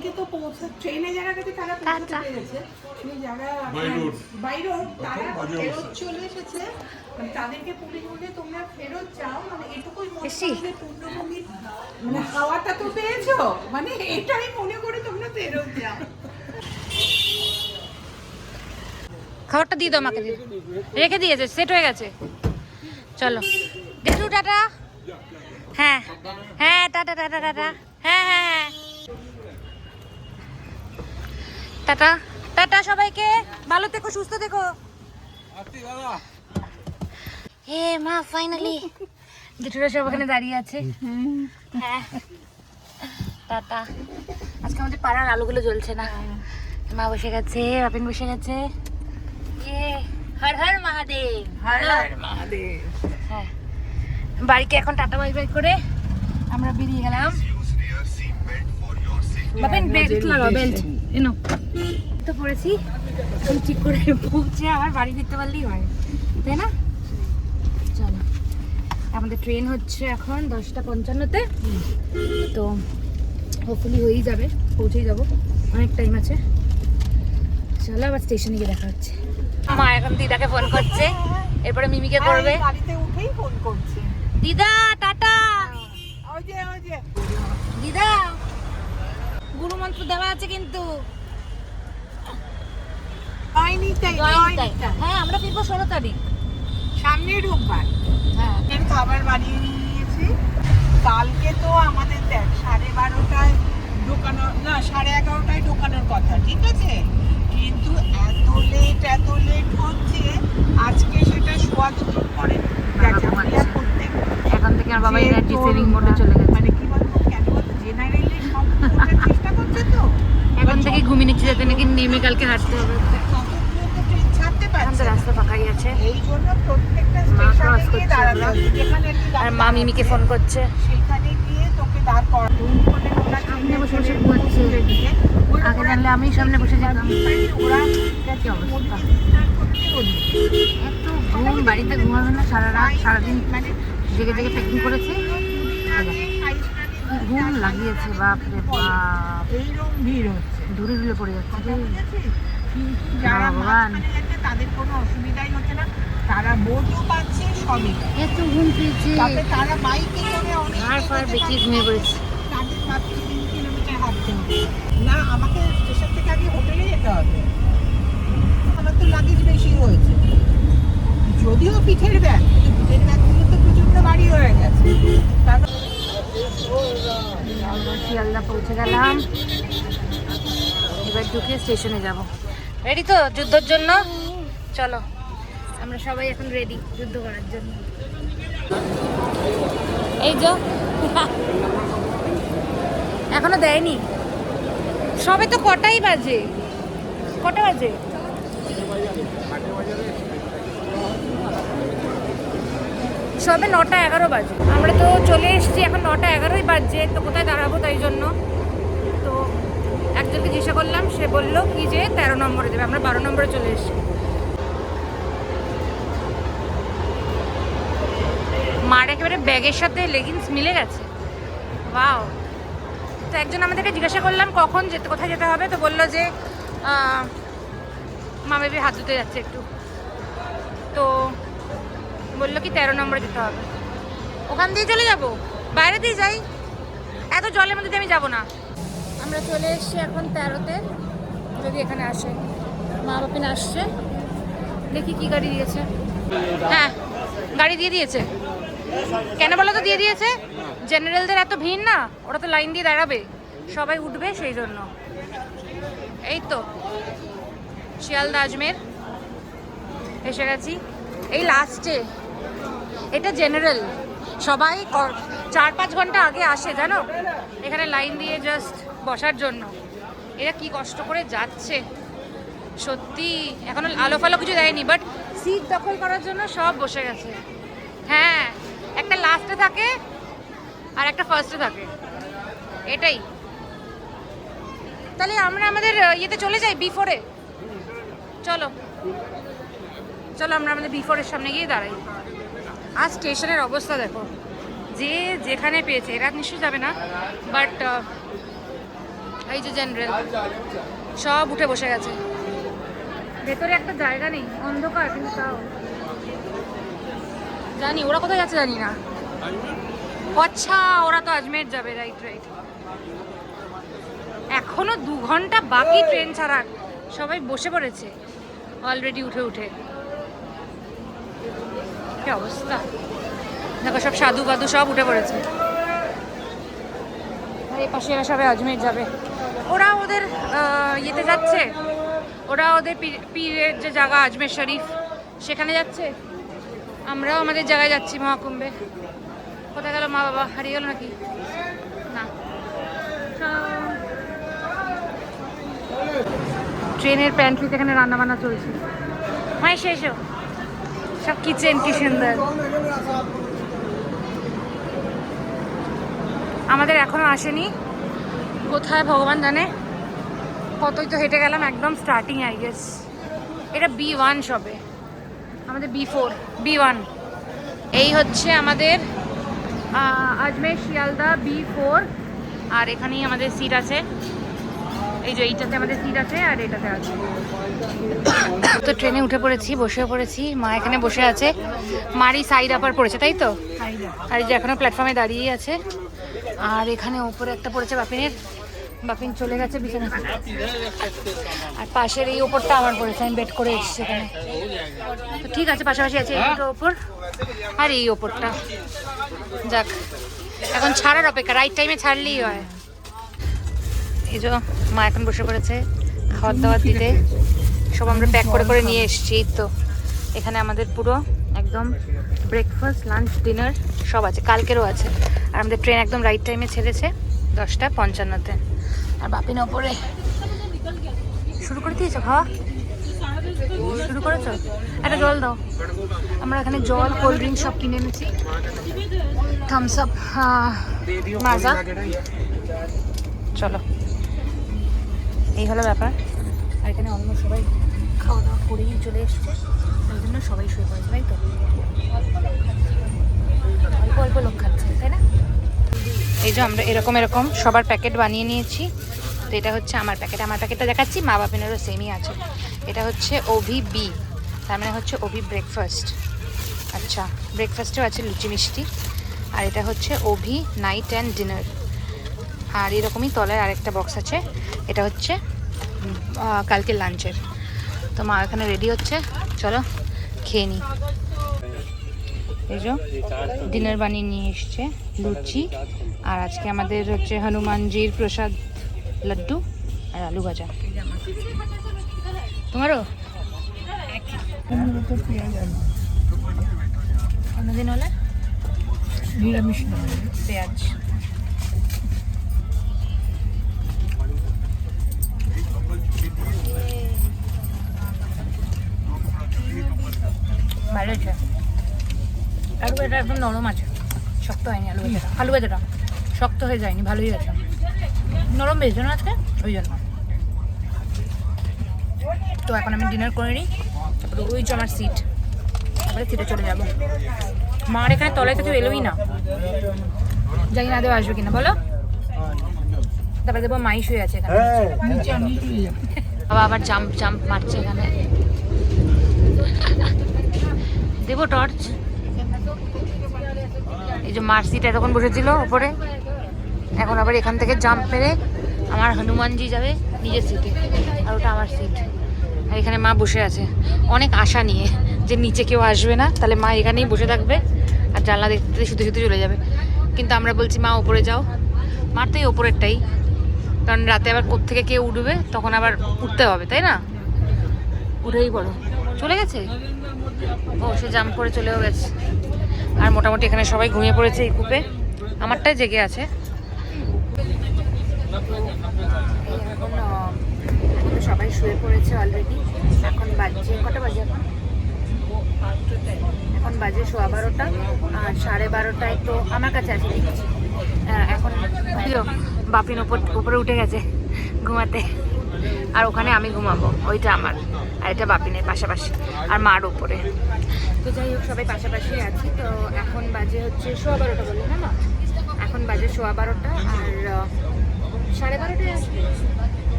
তাদেরকে তো পৌঁছে ট্রেনে যারা গেছে তারা পৌঁছতে পেরেছে, কিন্তু যারা বাইরে তারা ফেরত চলে এসেছে তাদেরকে পুলিশ বলে তোমরা ফেরত যাও, মানে এটুকুই মনে পূর্ণভূমি মানে হাওয়াটা তো পেয়েছো, মানে এটাই মনে করে তোমরা ফেরত যাও। খাবারটা দিয়ে দাও, আমাকে দিয়ে রেখে দিয়েছে, সেট হয়ে গেছে। চলো দেখু টাটা। হ্যাঁ হ্যাঁ টাটা টাটা টাটা। হ্যাঁ হ্যাঁ হ্যাঁ টাটা টাটা সবাইকে, ভালো থেকো সুস্থ থেকো। হে মা ফাইনালি দুটোরা সব ওখানে দাঁড়িয়ে আছে। হ্যাঁ টাটা। আজকে আমাদের পাড়ার আলোগুলো জ্বলছে না, মা বসে গেছে, বাপিন বসে গেছে। হর হর মহাদেব, হর হর মহাদেব। হ্যাঁ বাড়িকে এখন টাটা বাই বাই করে আমরা বেরিয়ে গেলাম। বাপিন বেল্ট লাগাও, বেল্ট এনো তো পড়েছি। ঠিক করে পৌঁছে আবার বাড়ি ফিরতে পারলেই হয়, তাই না? চলো, আমাদের ট্রেন হচ্ছে এখন 10:55-তে, তো হোপফুলি হয়েই যাবে, পৌঁছেই যাবো, অনেক টাইম আছে। চলো আবার স্টেশনে গিয়ে দেখা হচ্ছে। মা এখন দিদাকে ফোন করছে, এরপরে মিমিকে করবে। গাড়িতে উঠেই ফোন করছে। দিদা টাটা। ওই যে দিদা গুরু মন্ত্র দেওয়া আছে কিন্তু। হ্যাঁ আমরা ফিরবো 16 তারিখ, সামনে রোববার। হ্যাঁ খাবার বানিয়ে নিয়ে গেছি। কালকে তো আমাদের দেখ 12:30টায় ঢোকানোর, না 11:30টায় ঢোকানোর কথা, ঠিক আছে, কিন্তু এত লেট হচ্ছে আজকে, সেটা সোয়া দুপুর পরে করতে। এখন থেকে আর বাবা এনার্জি সেভিং মোডে চলে গেছে। মানে কি বলবো, কেন বলতো, জেনারেলি সব ওঠার চেষ্টা করছে তো, এখন থেকে ঘুমিয়ে নিচ্ছে যাতে নাকি নেমে কালকে হাঁটতে হবে। ট্রেন ছাড়তে পারছে, রাস্তা ফাঁকাই আছে, এই জন্য প্রত্যেকটা স্টেশনে গিয়ে দাঁড়াতে হবে, যেখানে আর মা মিমিকে ফোন করছে, সেখানে গিয়ে তোকে দাঁড় করা। সামনে বসে বসে ঘুমাচ্ছে, আগে জানলে আমি সামনে বসে যেতাম। ওরা কি অবস্থা, এত ঘুম, বাড়িতে ঘুমাবে না সারা রাত সারাদিন, মানে জেগে জেগে প্যাকিং করেছে, ঘুম লাগিয়েছে। বাপরে বাপ, এইরকম ভিড় হচ্ছে, দূরে দূরে পড়ে যাচ্ছে রে। কিন্তু যারা ভগবান, তাদের কোনো অসুবিধাই হচ্ছে না, তারা বোটও পাচ্ছে, সবই। এত ঘুম পেয়েছে, তাতে তারা বাইকে করে অনেক আর ফার বেশি ঘুমিয়ে পড়েছে। তাদের মাত্র 3 কিলোমিটার হাঁটতে হবে। না আমাকে স্টেশন থেকে আগে হোটেলে যেতে হবে, আমার তো লাগেজ বেশি হয়েছে, যদিও পিঠের ব্যাগ, কিন্তু পিঠের ব্যাগগুলো তো প্রচন্ড ভারী হয়ে গেছে। শিয়ালদা পৌঁছে গেলাম, এবার ঢুকে স্টেশনে যাব। রেডি তো যুদ্ধের জন্য? চলো আমরা সবাই এখন রেডি যুদ্ধ করার জন্য। এই যে এখনো দেয়নি, সবে তো কটাই বাজে, কটা বাজে? সবে 9:11 বাজে। আমরা তো চলে এসেছি, এখন 9:11 বাজছে, তো কোথায় দাঁড়াবো, তাই জন্য তো একজনকে জিজ্ঞাসা করলাম, সে বললো কি যে 13 নম্বরে দেবে, আমরা 12 নম্বরে চলে এসেছি। মার একেবারে ব্যাগের সাথে লেগিংস মিলে গেছে, ওয়াও। তো একজন আমাদেরকে জিজ্ঞাসা করলাম কখন যেতে, কোথায় যেতে হবে, তো বললো যে মা বেবি হাত ধুতে যাচ্ছে একটু, তো বললো কি 13 নম্বরে যেতে হবে। ওখান দিয়ে চলে যাব, বাইরে দিয়ে যাই, এত জলের মধ্যে দিয়ে আমি যাবো না। আমরা চলে এসেছি এখন 13-তে, যদি এখানে আসে। মা বাপিন আসছে, দেখি কি গাড়ি দিয়েছে। হ্যাঁ গাড়ি দিয়ে দিয়েছে, কেন বলো তো দিয়ে দিয়েছে, জেনারেলদের এত ভিড় না, ওরা তো লাইন দিয়ে দাঁড়াবে, সবাই উঠবে সেই জন্য। এই তো শিয়ালদা আজমের এসে গেছি, এই লাস্টে। এটা জেনারেল, সবাই 4-5 ঘন্টা আগে আসে জানো, এখানে লাইন দিয়ে জাস্ট বসার জন্য। এরা কি কষ্ট করে যাচ্ছে সত্যি, এখনো আলো ফালো কিছু দেয়নি, বাট সিট দখল করার জন্য সব বসে গেছে। হ্যাঁ একটা লাস্টে থাকে আর একটা ফার্স্টে থাকে, এটাই। তাহলে আমরা আমাদের ইয়েতে চলে যাই, B4-এ। চলো চলো আমরা আমাদের B4-এর সামনে গিয়ে দাঁড়াই। আজ স্টেশনের অবস্থা দেখো, যে যেখানে পেয়েছে, এরা নিশ্চয়ই যাবে না, বাট এই যে জেনারেল সব উঠে বসে গেছে। ভেতরে একটা জায়গা নেই, অন্ধকার, কিন্তু তাও জানি ওরা কোথায় যাচ্ছে জানি না। আচ্ছা ওরা তো আজমের যাবে, রাইট রাইট। এখনো 2 ঘন্টা বাকি ট্রেন ছাড়ার, সবাই বসে পড়েছে অলরেডি উঠে উঠে। কি অবস্থা দেখো, সব সাধু বাধু সব উঠে পড়েছে। আর এই পাশে এরা সবাই আজমের যাবে। ওরা ওদের ইয়েতে যাচ্ছে, ওরা ওদের পীরের যে জায়গা আজমের শরীফ সেখানে যাচ্ছে, আমরাও আমাদের জায়গায় যাচ্ছি মহাকুম্ভে। কোথায় গেল মা বাবা, হারিয়ে গেল নাকি? না। ট্রেনের প্যান্ট্রিতে এখানে রান্না বান্না চলছে। মাই শেষ সব কিচেন, কি সুন্দর। আমাদের এখনো আসেনি, কোথায় ভগবান জানে। কতই তো হেঁটে গেলাম, একদম স্টার্টিং আই গেস। এটা B1 সবে, আমাদের B4 B1। এই হচ্ছে আমাদের আজমের শিয়ালদা B4। আর এখানেই আমাদের সিট আছে, এই যে এইটাতে আমাদের সিট আছে আর এটাতে আছে। তো ট্রেনে উঠে পড়েছি, বসে পড়েছি। মা এখানে বসে আছে, মারি সাইড আপার পড়েছে তাই তো। আর এই যে এখনো প্ল্যাটফর্মে দাঁড়িয়ে আছে। আর এখানে ওপরে একটা পড়েছে বাপিনের, বাপিন চলে গেছে বিছানা। আর পাশের এই ওপরটা আমার পড়েছে, আমি বেড করে এসেছি এখানে। তো ঠিক আছে, পাশাপাশি আছে এই দুটো ওপর আর এই ওপরটা। যাক, এখন ছাড়ার অপেক্ষা, রাইট টাইমে ছাড়লেই হয়। এই যে মা এখন বসে পড়েছে খাবার দাবার দিতে। সব আমরা প্যাক করে করে নিয়ে এসেছি। তো এখানে আমাদের পুরো একদম ব্রেকফাস্ট, লাঞ্চ, ডিনার সব আছে, কালকেরও আছে। আর আমাদের ট্রেন একদম রাইট টাইমে ছেড়েছে 10:55-তে। আর বাপিন ওপরে শুরু করে দিয়েছো খাওয়া? শুরু করেছো? একটা জল দাও। আমরা এখানে জল, কোল্ড ড্রিঙ্ক সব কিনে এনেছি, থামস আপ, মাজা। চলো, এই হলো ব্যাপার। আর এখানে অন্য সবাই খাওয়া দাওয়া করেই চলে এসছে, ওই জন্য সবাই শুয়ে পড়েছে, তাই তো। অল্প অল্প লোক খাচ্ছে, তাই না? এই যে আমরা এরকম এরকম সবার প্যাকেট বানিয়ে নিয়েছি। তো এটা হচ্ছে আমার প্যাকেট, আমার প্যাকেটটা দেখাচ্ছি, মা বাপিনেরও সেমই আছে। এটা হচ্ছে OVB, তার মানে হচ্ছে OV ব্রেকফাস্ট। আচ্ছা, ব্রেকফাস্টেও আছে লুচি মিষ্টি। আর এটা হচ্ছে OV নাইট অ্যান্ড ডিনার। আর এরকমই তলায় আরেকটা বক্স আছে, এটা হচ্ছে কালকে লাঞ্চের। তো মা এখানে রেডি হচ্ছে, চলো খেয়ে নিই। এই যে ডিনার বানিয়ে নিয়ে এসছে, লুচি, আর আজকে আমাদের হচ্ছে হনুমানজির প্রসাদ লাড্ডু আর আলু ভাজা। তোমারও অন্যদিন হলে নিরামিষ পেঁয়াজ। ভালো আছে, আলু ভাজাটা একদম নরম আছে, শক্ত হয়নি আলু ভাজাটা। আলু ভাজাটা শক্ত হয়ে যায়নি, ভালোই আছে, নরম ভেজে না আজকে, ওই জন্য। তো এখন আমি ডিনার করে নিই, তারপরে ওই যে আমার সিট, তারপরে সিটে চলে যাবো। মার এখানে তলায় তো কেউ এলোই না, জানি না দেওয়া আসবে কিনা, বলো। তারপরে দেবো মাই শুয়ে আছে এখানে, বাবা আবার জাম্প জাম্প মারছে এখানে। দেবো টর্চ। এই যে মার সিট এতক্ষণ বসেছিল ওপরে, এখন আবার এখান থেকে জাম্প মেরে আমার হনুমানজি যাবে নিজের সিটে, আর ওটা আমার সিট। আর এখানে মা বসে আছে অনেক আশা নিয়ে যে নিচে কেউ আসবে না, তাহলে মা এখানেই বসে থাকবে আর জানলা দেখতে শুতে শুতে চলে যাবে। কিন্তু আমরা বলছি মা ওপরে যাও, মার তো এই ওপরেরটাই, কারণ রাতে আবার কোত্থেকে কেউ উঠবে, তখন আবার উঠতে হবে, তাই না? উঠেই পড়ো। চলে গেছে ও, সে জাম্প করে চলেও গেছে। আর মোটামুটি এখানে সবাই ঘুমিয়ে পড়েছে এই কূপে, আমারটাই জেগে আছে। এখন সবাই শুয়ে পড়েছে অলরেডি। এখন বাজছে কটা বাজে? এখন বাজে 12:15, আর 12:30টায় তো আমার কাছে আছে দেখছি। এখন বাপিন উপরে উঠে গেছে ঘুমাতে, আর ওখানে আমি ঘুমাবো, ওইটা আমার আর এটা বাপিনের পাশাপাশি, আর মার উপরে। তো যাই হোক, সবাই পাশাপাশি আছি। তো এখন বাজে হচ্ছে 12:15, বললেন না? এখন বাজে 12:15, আর 12:30টায় আসবে,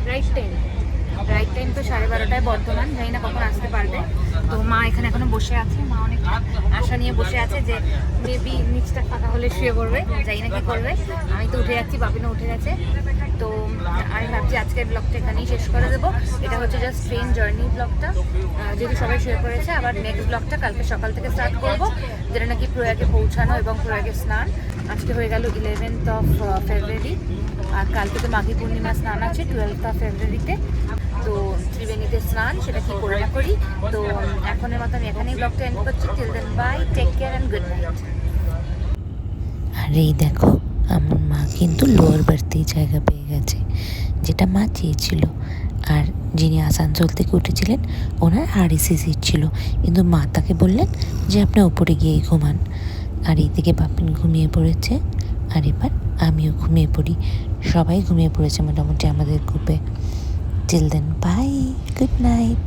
রাইট টাইম তো 12:30টায় বর্ধমান, জানি না কখন আসতে পারবে। তো মা এখানে এখনো বসে আছে, মা অনেক আশা নিয়ে বসে আছে যে মেবি নিচটা ফাঁকা হলে শুয়ে পড়বে, জানি না কি করবে। আমি তো উঠে যাচ্ছি, বাপিনও উঠে গেছে। তো আমি ভাবছি আজকের ব্লগটা এখানেই শেষ করে দেবো। এটা হচ্ছে জাস্ট ট্রেন জার্নি ব্লগটা, যেহেতু সবাই শুয়ে পড়েছে। আবার নেক্সট ব্লগটা কালকে সকাল থেকে স্টার্ট করবো, যেটা নাকি প্রয়াগে পৌঁছানো এবং প্রয়াগে স্নান। আজকে হয়ে গেল 11th of February, আর কালকে তো মাঘী পূর্ণিমা স্নান আছে 12th of February-তে। তো ত্রিবেণীতে স্নান, সেটা কি করে না করি। তো এখনের মতো আমি এখানেই ব্লগটা এন্ড করছি। Till then bye, take care and good night. আর এই দেখো, আমার মা কিন্তু লোয়ার বার্থেই জায়গা পেয়ে গেছে, যেটা মা চেয়েছিল। আর যিনি আসানসোল থেকে উঠেছিলেন ওনার আরএসি সিট ছিল, কিন্তু মা তাকে বললেন যে আপনি ওপরে গিয়েই ঘুমান। আর এই দিকে বাপিন ঘুমিয়ে পড়েছে, আর এবার আমিও ঘুমিয়ে পড়ি। সবাই ঘুমিয়ে পড়েছে মোটামুটি আমাদের গ্রুপে। Till then bye, good night.